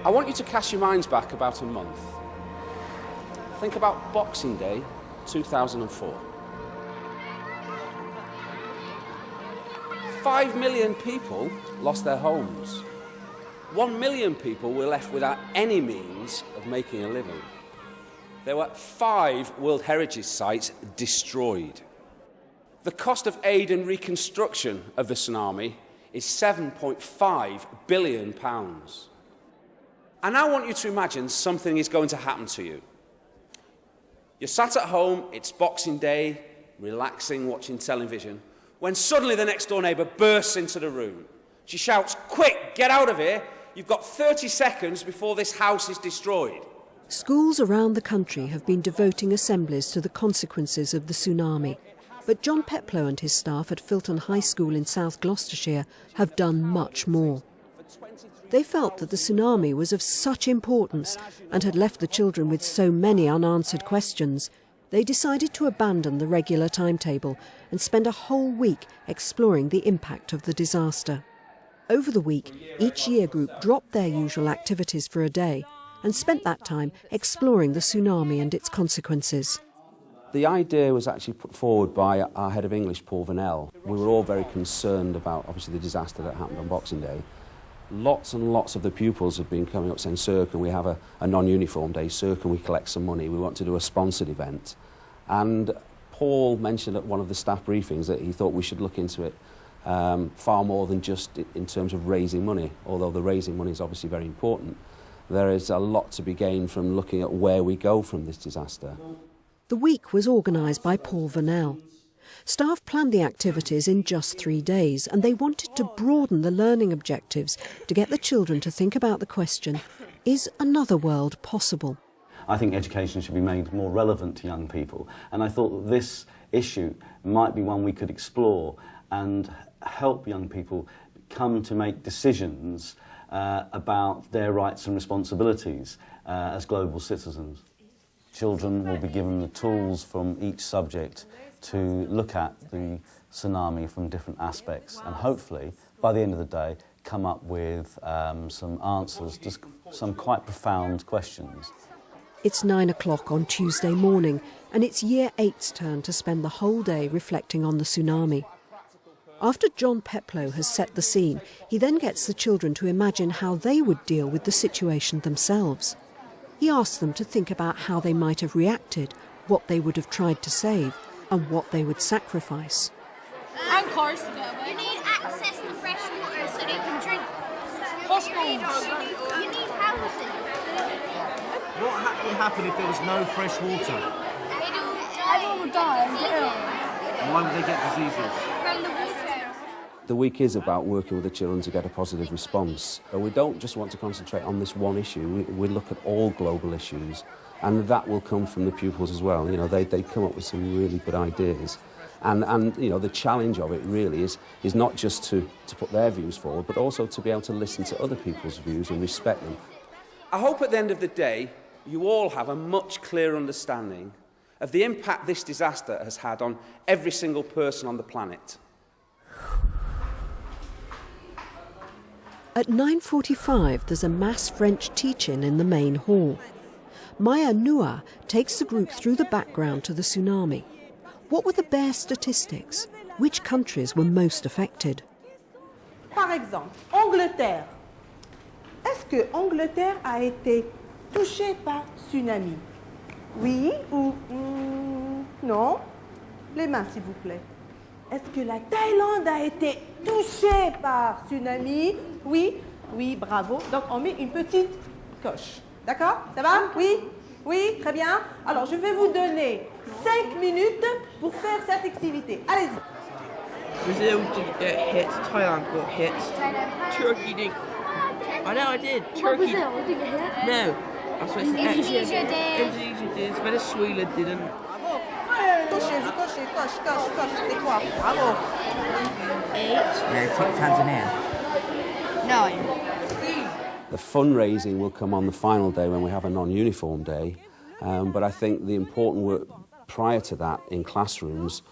I want you to cast your minds back about a month. Think about Boxing Day 2004. 5 million people lost their homes. 1 million people were left without any means of making a living. There were 5 World Heritage sites destroyed. The cost of aid and reconstruction of the tsunami is £7.5 billion. And I want you to imagine something is going to happen to you. You're sat at home, it's Boxing Day, relaxing, watching television, when suddenly the next door neighbour bursts into the room. She shouts, "Quick, get out of here! You've got 30 seconds before this house is destroyed." Schools around the country have been devoting assemblies to the consequences of the tsunami. But John Peplow and his staff at Filton High School in South Gloucestershire have done much more. They felt that the tsunami was of such importance and had left the children with so many unanswered questions, they decided to abandon the regular timetable and spend a whole week exploring the impact of the disaster. Over the week, each year group dropped their usual activities for a day and spent that time exploring the tsunami and its consequences. The idea was actually put forward by our head of English, Paul Vernell. We were all very concerned about, obviously, the disaster that happened on Boxing Day. Lots and lots of the pupils have been coming up saying, "Sir, can we have a non-uniform day? Sir, can we collect some money? We want to do a sponsored event." And Paul mentioned at one of the staff briefings that he thought we should look into it far more than just in terms of raising money. Although the raising money is obviously very important, there is a lot to be gained from looking at where we go from this disaster. The week was organised by Paul Vernell. Staff planned the activities in just 3 days, and they wanted to broaden the learning objectives to get the children to think about the question, is another world possible? I think education should be made more relevant to young people, and I thought that this issue might be one we could explore and help young people come to make decisions about their rights and responsibilities as global citizens. Children will be given the tools from each subject to look at the tsunami from different aspects and hopefully, by the end of the day, come up with some answers to some quite profound questions. It's 9 o'clock on Tuesday morning and it's Year 8's turn to spend the whole day reflecting on the tsunami. After John Peplow has set the scene, he then gets the children to imagine how they would deal with the situation themselves. He asks them to think about how they might have reacted, what they would have tried to save, and what they would sacrifice. And cars to get away. You need access to fresh water so they can drink. Hospitals. You need housing. What would happen if there was no fresh water? Everyone would die. And why would they get diseases? From the water. The week is about working with the children to get a positive response. We don't just want to concentrate on this one issue, we look at all global issues, and that will come from the pupils as well. You know, they come up with some really good ideas. And you know, the challenge of it really is not just to put their views forward, but also to be able to listen to other people's views and respect them. I hope at the end of the day, you all have a much clearer understanding of the impact this disaster has had on every single person on the planet. At 9:45, there's a mass French teach-in in the main hall. Maya Noua takes the group through the background to the tsunami. What were the bare statistics? Which countries were most affected? Par exemple, Angleterre. Est-ce que Angleterre a été touchée par tsunami? Oui ou non? Les mains, s'il vous plaît. Est-ce que la Thaïlande a été touchée par tsunami? Oui, oui, bravo. Donc on met une petite coche. D'accord? Ça va? Oui? Oui, très bien. Alors je vais vous donner 5 minutes pour faire cette activité. Allez-y. Brazil didn't get hit, Thailand got hit, Turkey didn't. I know I did. Turkey. Brazil didn't get hit. No, that's what it's Indonesia did. Indonesia did. Venezuela didn't. Bravo. Cochez, cochez, coche, coche, coche. C'est quoi? Bravo. 8. Tanzania. 9. The fundraising will come on the final day when we have a non-uniform day, but I think the important work prior to that in classrooms,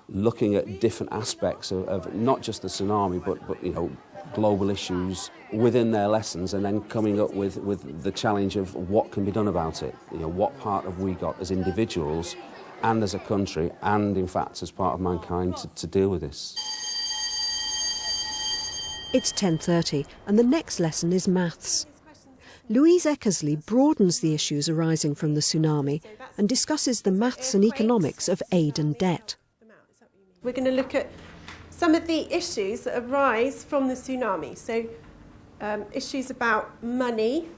looking at different aspects of not just the tsunami, but you know, global issues within their lessons and then coming up with the challenge of what can be done about it. You know, what part have we got as individuals and as a country and, in fact, as part of mankind to deal with this. It's 10:30 and the next lesson is maths. Louise Eckersley broadens the issues arising from the tsunami and discusses the maths and economics of aid and debt. We're going to look at some of the issues that arise from the tsunami. So issues about money,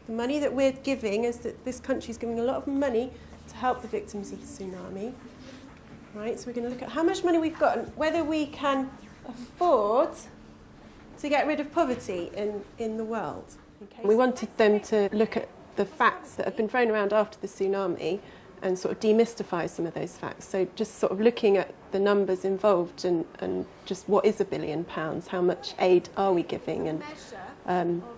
the money that we're giving, is that this country is giving a lot of money to help the victims of the tsunami. Right, so we're going to look at how much money we've got and whether we can afford to get rid of poverty in the world. Okay. We wanted them to look at the facts that have been thrown around after the tsunami and sort of demystify some of those facts. So just sort of looking at the numbers involved and just what is £1 billion, how much aid are we giving, and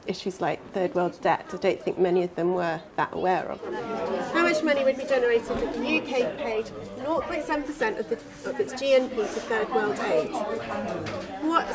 issues like third world debt. I don't think many of them were that aware of. How much money would be generated if the UK paid 0.7% of its GNP to third world aid?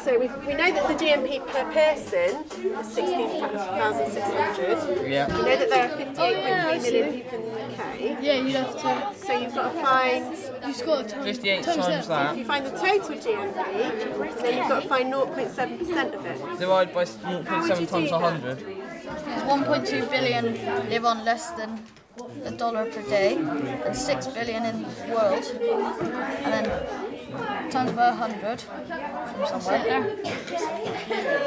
So we know that the GNP per person is 16,600. Yeah. We know that there are 58.3 million people in the UK. Yeah, you'd have to. So you've got to find... You've got to 58 times that. If you find the total GNP, then you've got to find 0.7% of it. Divide by 0.7 times 100. 1.2 billion live on less than $1 per day, and 6 billion in the world, and then times by 100 from somewhere,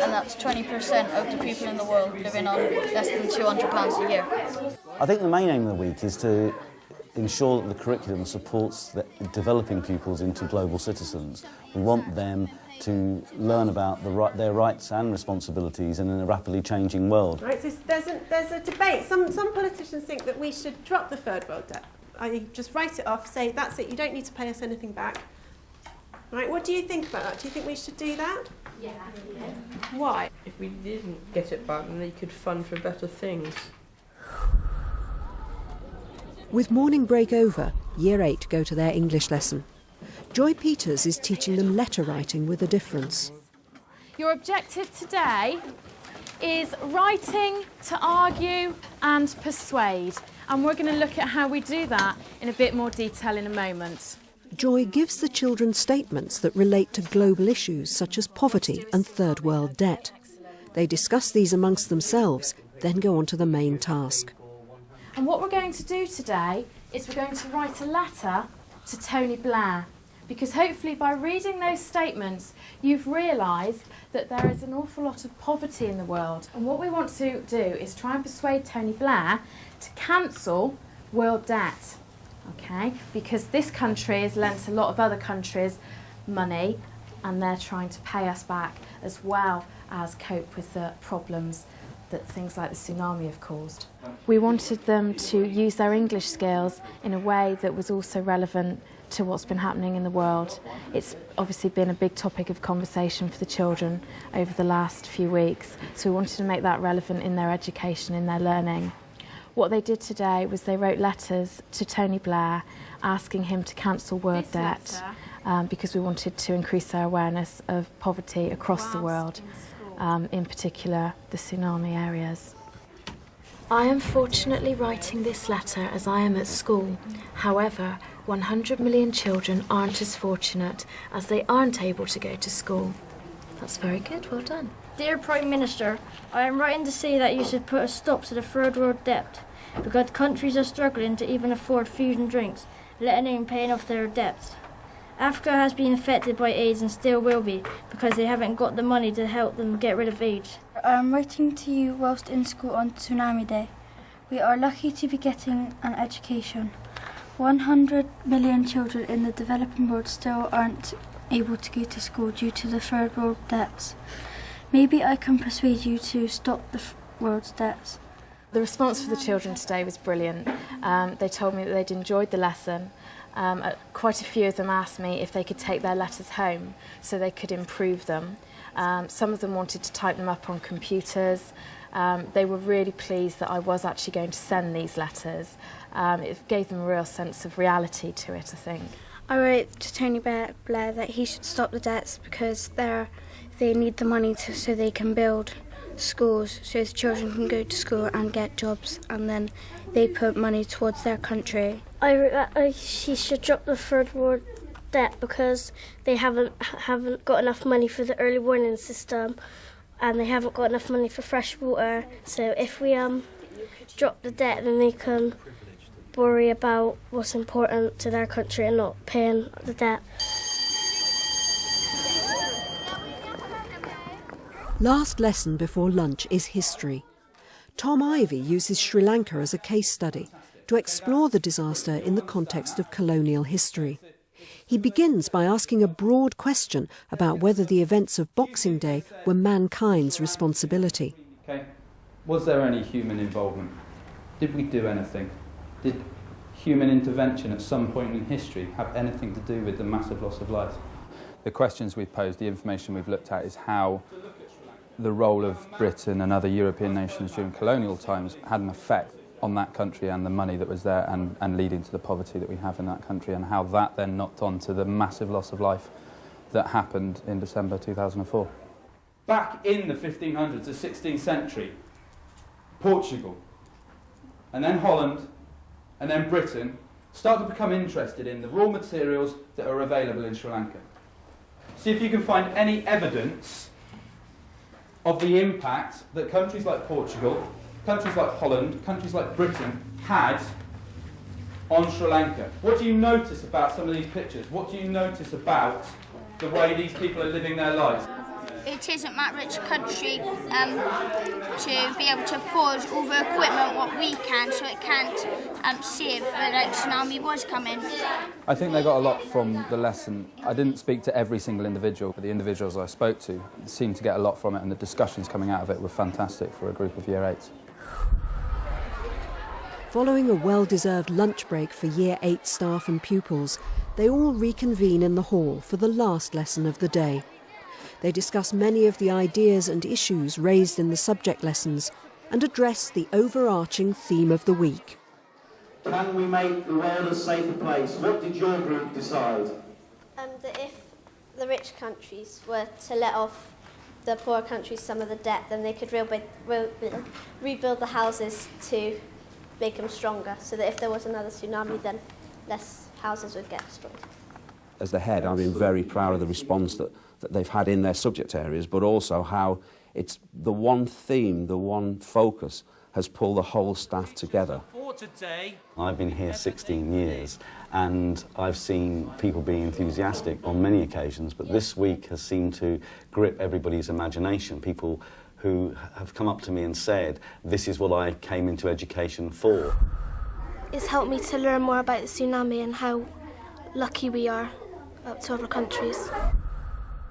and that's 20% of the people in the world living on less than £200 a year. I think the main aim of the week is to ensure that the curriculum supports developing pupils into global citizens. We want them to learn about their rights and responsibilities in a rapidly changing world. Right, so there's a debate. Some politicians think that we should drop the third world debt. I just write it off, say that's it, you don't need to pay us anything back. Right, what do you think about that? Do you think we should do that? Yeah. Why? If we didn't get it back, then they could fund for better things. With morning break over, Year 8 go to their English lesson. Joy Peters is teaching them letter writing with a difference. Your objective today is writing to argue and persuade, and we're going to look at how we do that in a bit more detail in a moment. Joy gives the children statements that relate to global issues such as poverty and third world debt. They discuss these amongst themselves, then go on to the main task. And what we're going to do today is we're going to write a letter to Tony Blair, because hopefully by reading those statements you've realised that there is an awful lot of poverty in the world. And what we want to do is try and persuade Tony Blair to cancel world debt, okay? Because this country has lent a lot of other countries money and they're trying to pay us back as well as cope with the problems that things like the tsunami have caused. We wanted them to use their English skills in a way that was also relevant to what's been happening in the world. It's obviously been a big topic of conversation for the children over the last few weeks, so we wanted to make that relevant in their education, in their learning. What they did today was they wrote letters to Tony Blair asking him to cancel world debt because we wanted to increase their awareness of poverty across the world, in particular the tsunami areas. I am fortunately writing this letter as I am at school. However, 100 million children aren't as fortunate as they aren't able to go to school. That's very good, well done. Dear Prime Minister, I am writing to say that you should put a stop to the third world debt, because countries are struggling to even afford food and drinks, let alone paying off their debts. Africa has been affected by AIDS and still will be, because they haven't got the money to help them get rid of AIDS. I am writing to you whilst in school on Tsunami Day. We are lucky to be getting an education. 100 million children in the developing world still aren't able to go to school due to the third world debts. Maybe I can persuade you to stop the world's debts. The response for the children today was brilliant. They told me that they'd enjoyed the lesson. Quite a few of them asked me if they could take their letters home so they could improve them. Some of them wanted to type them up on computers. They were really pleased that I was actually going to send these letters. It gave them a real sense of reality to it, I think. I wrote to Tony Blair that he should stop the debts because there are they need the money so they can build schools, so the children can go to school and get jobs, and then they put money towards their country. She should drop the third world debt because they haven't got enough money for the early warning system, and they haven't got enough money for fresh water. So if we drop the debt, then they can worry about what's important to their country and not paying the debt. Last lesson before lunch is history. Tom Ivy uses Sri Lanka as a case study to explore the disaster in the context of colonial history. He begins by asking a broad question about whether the events of Boxing Day were mankind's responsibility. Okay. Was there any human involvement? Did we do anything? Did human intervention at some point in history have anything to do with the massive loss of life? The questions we've posed, the information we've looked at, is how the role of Britain and other European nations during colonial times had an effect on that country and the money that was there, and leading to the poverty that we have in that country, and how that then knocked on to the massive loss of life that happened in December 2004. Back in the 1500s, the 16th century, Portugal, and then Holland, and then Britain started to become interested in the raw materials that are available in Sri Lanka. See if you can find any evidence of the impact that countries like Portugal, countries like Holland, countries like Britain had on Sri Lanka. What do you notice about some of these pictures? What do you notice about the way these people are living their lives? It isn't that rich country to be able to afford all the equipment what we can, so it can't see if the tsunami was coming. I think they got a lot from the lesson. I didn't speak to every single individual, but the individuals I spoke to seemed to get a lot from it, and the discussions coming out of it were fantastic for a group of Year 8s. Following a well-deserved lunch break for Year 8 staff and pupils, they all reconvene in the hall for the last lesson of the day. They discuss many of the ideas and issues raised in the subject lessons and address the overarching theme of the week. Can we make the world a safer place? What did your group decide? That if the rich countries were to let off the poor countries some of the debt, then they could rebuild the houses to make them stronger, so that if there was another tsunami, then less houses would get destroyed. As the head, I've been very proud of the response that they've had in their subject areas, but also how it's the one theme, the one focus has pulled the whole staff together. I've been here 16 years and I've seen people be enthusiastic on many occasions, but this week has seemed to grip everybody's imagination. People who have come up to me and said, this is what I came into education for. It's helped me to learn more about the tsunami and how lucky we are up to other countries.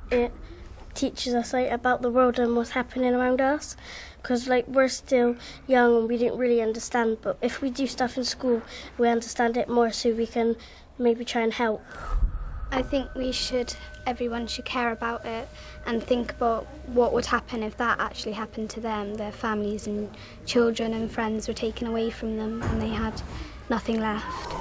It teaches us about the world and what's happening around us, because we're still young and we didn't really understand, but if we do stuff in school we understand it more, so we can maybe try and help. I think everyone should care about it and think about what would happen if that actually happened to them. Their families and children and friends were taken away from them and they had nothing left.